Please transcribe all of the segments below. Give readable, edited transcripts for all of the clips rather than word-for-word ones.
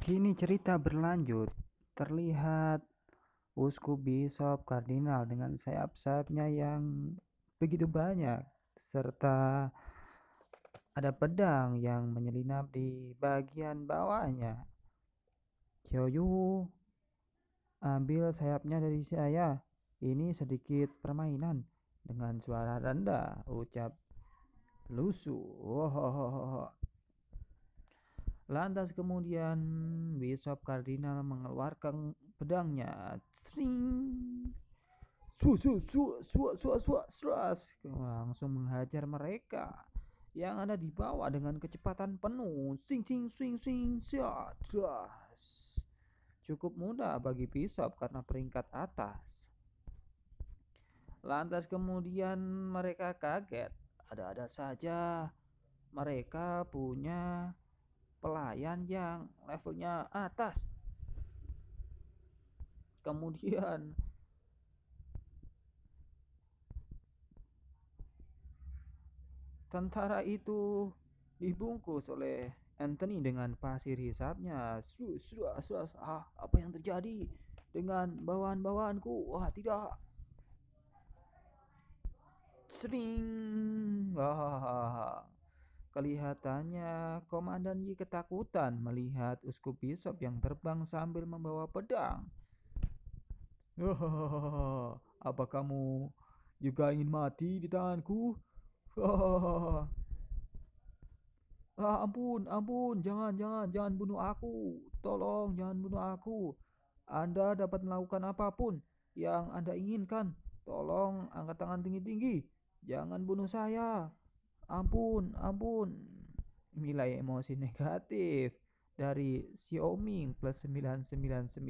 Kini cerita berlanjut. Terlihat uskup, bishop, kardinal dengan sayap-sayapnya yang begitu banyak, serta ada pedang yang menyelinap di bagian bawahnya. Kyoyu, ambil sayapnya dari saya. Ini sedikit permainan. Dengan suara rendah, ucap Lusu. Wohohoho. Lantas kemudian Bishop Kardinal mengeluarkan pedangnya. Sring. Langsung menghajar mereka yang ada di bawah dengan kecepatan penuh. Sing sing swing swing das. Cukup mudah bagi Bishop karena peringkat atas. Lantas kemudian mereka kaget. Ada-ada saja mereka punya pelayan yang levelnya atas. Kemudian tentara itu dibungkus oleh Anthony dengan pasir hisapnya. Apa yang terjadi dengan bawaan-bawaanku? Wah, tidak. Sering. Kelihatannya Komandan Yi ketakutan melihat uskup bishop yang terbang sambil membawa pedang. Apa kamu juga ingin mati di tanganku? Ampun, jangan bunuh aku. Tolong, jangan bunuh aku. Anda dapat melakukan apapun yang Anda inginkan. Tolong angkat tangan tinggi-tinggi. Jangan bunuh saya. Ampun. Nilai emosi negatif dari Xiaoming plus 999.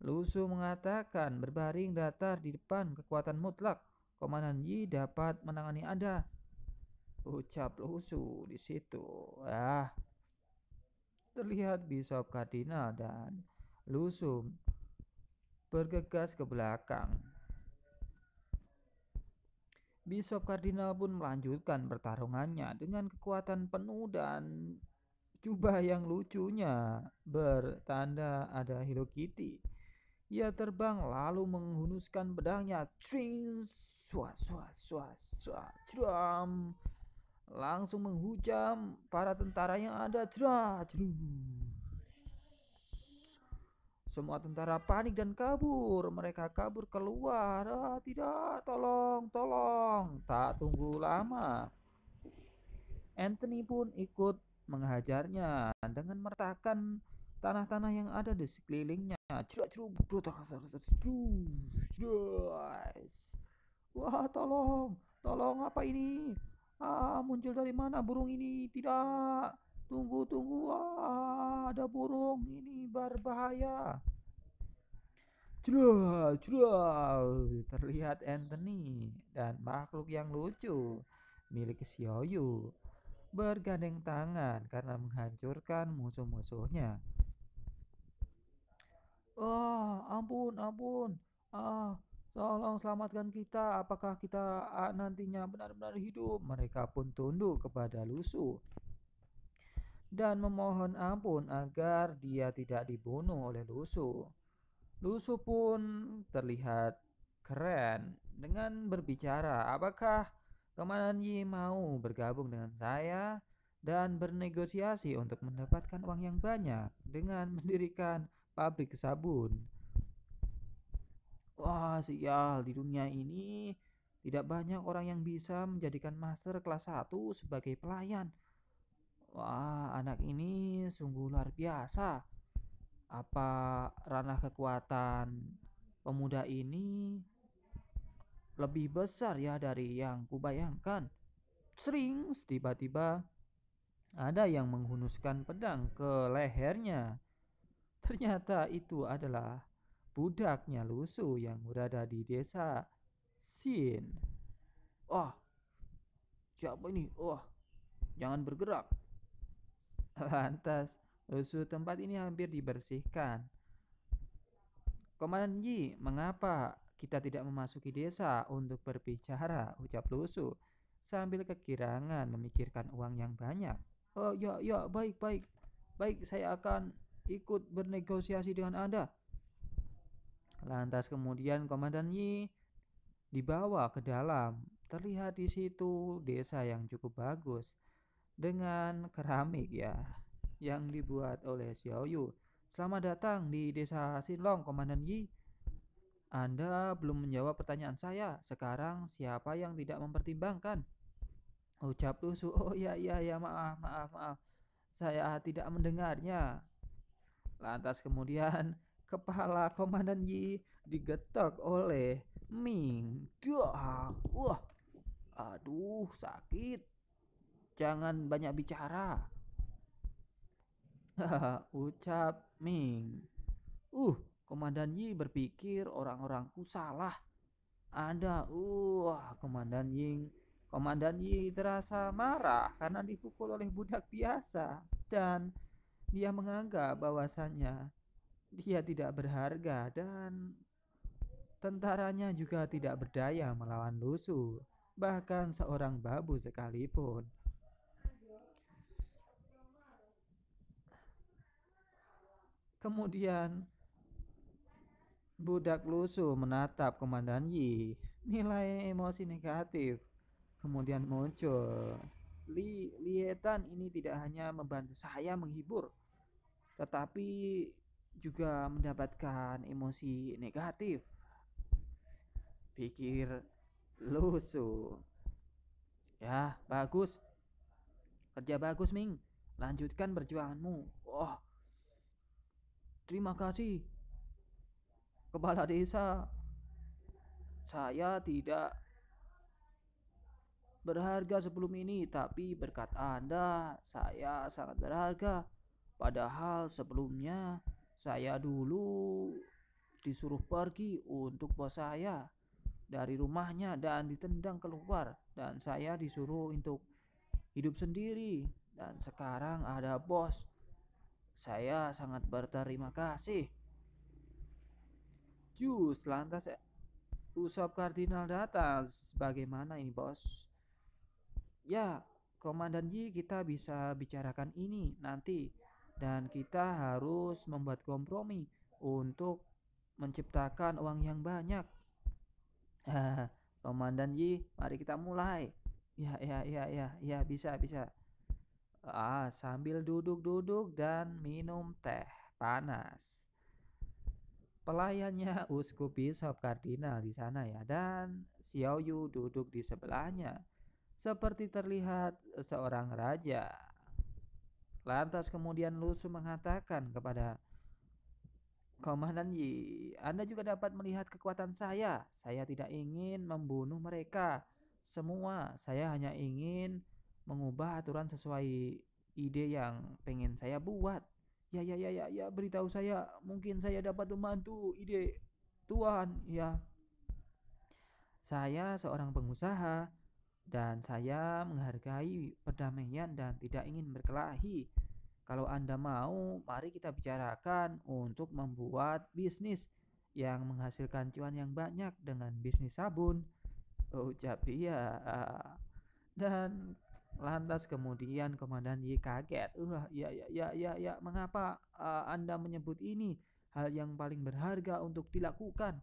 Lusu mengatakan berbaring datar di depan kekuatan mutlak. Komandan Yi dapat menangani Anda. Ucap Lusu di situ. Terlihat Bishop Kardinal dan Lusu bergegas ke belakang. Bishop Kardinal pun melanjutkan pertarungannya dengan kekuatan penuh dan jubah yang lucunya bertanda ada Hello Kitty. Ia terbang lalu menghunuskan pedangnya. Langsung menghujam para tentara yang ada. Semua tentara panik dan kabur. Mereka kabur keluar. Tidak, tolong. Tak tunggu lama, Anthony pun ikut menghajarnya dengan meratakan tanah-tanah yang ada di sekelilingnya. Wah, tolong, apa ini? Muncul dari mana burung ini? Tidak, tunggu. Ada burung ini berbahaya. Terlihat Anthony dan makhluk yang lucu milik Xiaoyu bergandeng tangan karena menghancurkan musuh-musuhnya. Ampun. Tolong selamatkan kita. Apakah kita nantinya benar-benar hidup? Mereka pun tunduk kepada Lusu dan memohon ampun agar dia tidak dibunuh oleh Lusu. Lusu pun terlihat keren dengan berbicara. Apakah Komandan Yi mau bergabung dengan saya dan bernegosiasi untuk mendapatkan uang yang banyak dengan mendirikan pabrik sabun? Wah, sial, di dunia ini tidak banyak orang yang bisa menjadikan master kelas 1 sebagai pelayan. Wah, anak ini sungguh luar biasa. Apa ranah kekuatan pemuda ini lebih besar ya dari yang kubayangkan? Tiba-tiba ada yang menghunuskan pedang ke lehernya. Ternyata itu adalah budaknya Lusu yang berada di desa Xin. Siapa ini? Jangan bergerak. Lantas Lusu tempat ini hampir dibersihkan. Komandan Yi, mengapa kita tidak memasuki desa untuk berbicara? Ucap Lusu sambil kekirangan memikirkan uang yang banyak. Ya, baik. Baik, saya akan ikut bernegosiasi dengan Anda. Lantas kemudian Komandan Yi dibawa ke dalam. Terlihat di situ desa yang cukup bagus dengan keramik ya yang dibuat oleh Xiao Yu. Selamat datang di desa Sinlong, Komandan Yi. Anda belum menjawab pertanyaan saya. Sekarang siapa yang tidak mempertimbangkan? Ucap Lusu. Oh iya iya ya, maaf maaf maaf. Saya tidak mendengarnya. Lantas kemudian kepala Komandan Yi digetok oleh Ming. Dah, wah, aduh sakit. Jangan banyak bicara. Ucap Ming. Komandan Yi berpikir orang-orangku salah. Komandan Yi terasa marah karena dipukul oleh budak biasa dan dia menganggap bahwasannya dia tidak berharga dan tentaranya juga tidak berdaya melawan Lusu, bahkan seorang babu sekalipun. Kemudian budak Lusu menatap Komandan Yi. Nilai emosi negatif kemudian muncul. Lietan ini tidak hanya membantu saya menghibur, tetapi juga mendapatkan emosi negatif, pikir Lusu. Ya, bagus. Kerja bagus, Ming. Lanjutkan perjuanganmu. Oh, terima kasih, Kepala Desa. Saya tidak berharga sebelum ini, tapi berkat Anda, saya sangat berharga. Padahal sebelumnya, saya dulu disuruh pergi untuk bos saya dari rumahnya dan ditendang keluar. Dan saya disuruh untuk hidup sendiri. Dan sekarang ada bos. Saya sangat berterima kasih. Lantas Usop Kardinal datang. Bagaimana ini bos? Ya, Komandan Yi, kita bisa bicarakan ini nanti. Dan kita harus membuat kompromi untuk menciptakan uang yang banyak. Komandan Yi, mari kita mulai. Ya, bisa. Sambil duduk-duduk dan minum teh panas. Pelayannya Uskup Bishop Kardinal di sana ya, dan Xiao Yu duduk di sebelahnya. Seperti terlihat seorang raja. Lantas kemudian Lusu mengatakan kepada Komandan Yi, Anda juga dapat melihat kekuatan saya. Saya tidak ingin membunuh mereka semua. Saya hanya ingin mengubah aturan sesuai ide yang pengen saya buat. Ya, beritahu saya. Mungkin saya dapat membantu ide Tuan. Ya, saya seorang pengusaha dan saya menghargai perdamaian dan tidak ingin berkelahi. Kalau Anda mau, mari kita bicarakan untuk membuat bisnis yang menghasilkan cuan yang banyak dengan bisnis sabun, ucap dia. Dan lantas kemudian Komandan Yi kaget. Ya, mengapa Anda menyebut ini hal yang paling berharga untuk dilakukan?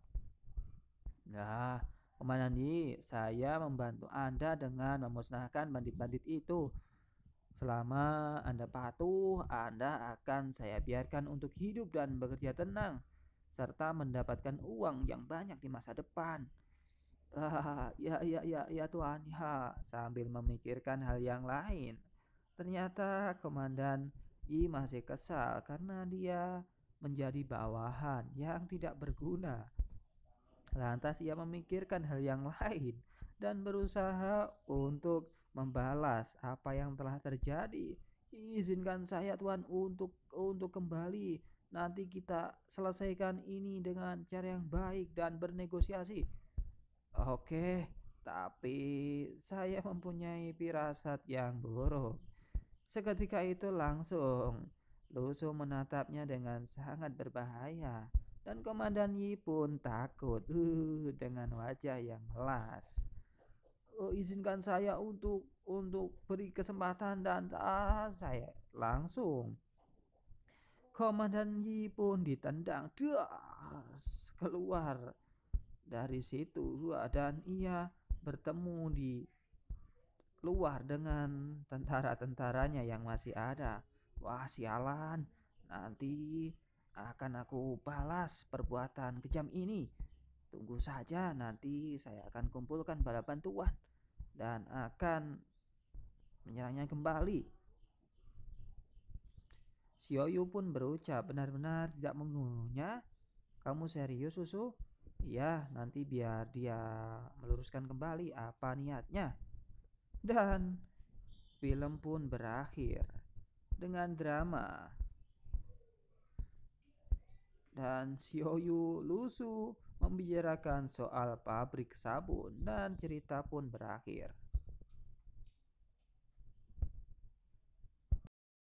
Nah, Komandan Yi, saya membantu Anda dengan memusnahkan bandit-bandit itu. Selama Anda patuh, Anda akan saya biarkan untuk hidup dan bekerja tenang, serta mendapatkan uang yang banyak di masa depan. Ya Tuan, ya, sambil memikirkan hal yang lain. Ternyata Komandan Yi masih kesal karena dia menjadi bawahan yang tidak berguna. Lantas ia memikirkan hal yang lain dan berusaha untuk membalas apa yang telah terjadi. Izinkan saya Tuan untuk kembali. Nanti kita selesaikan ini dengan cara yang baik dan bernegosiasi. Oke, tapi saya mempunyai firasat yang buruk. Seketika itu langsung Lusu menatapnya dengan sangat berbahaya. Dan Komandan Yi pun takut dengan wajah yang melas. Izinkan saya untuk beri kesempatan dan saya langsung Komandan Yi pun ditendang das keluar dari situ dan ia bertemu di luar dengan tentara-tentaranya yang masih ada. Wah, sialan, nanti akan aku balas perbuatan kejam ini. Tunggu saja, nanti saya akan kumpulkan bala bantuan dan akan menyerangnya kembali. Xiaoyu pun berucap, benar-benar tidak membunuhnya. Kamu serius, Susu? Iya, nanti biar dia meluruskan kembali apa niatnya. Dan film pun berakhir dengan drama. Dan Xiaoyu Lusu membicarakan soal pabrik sabun dan cerita pun berakhir.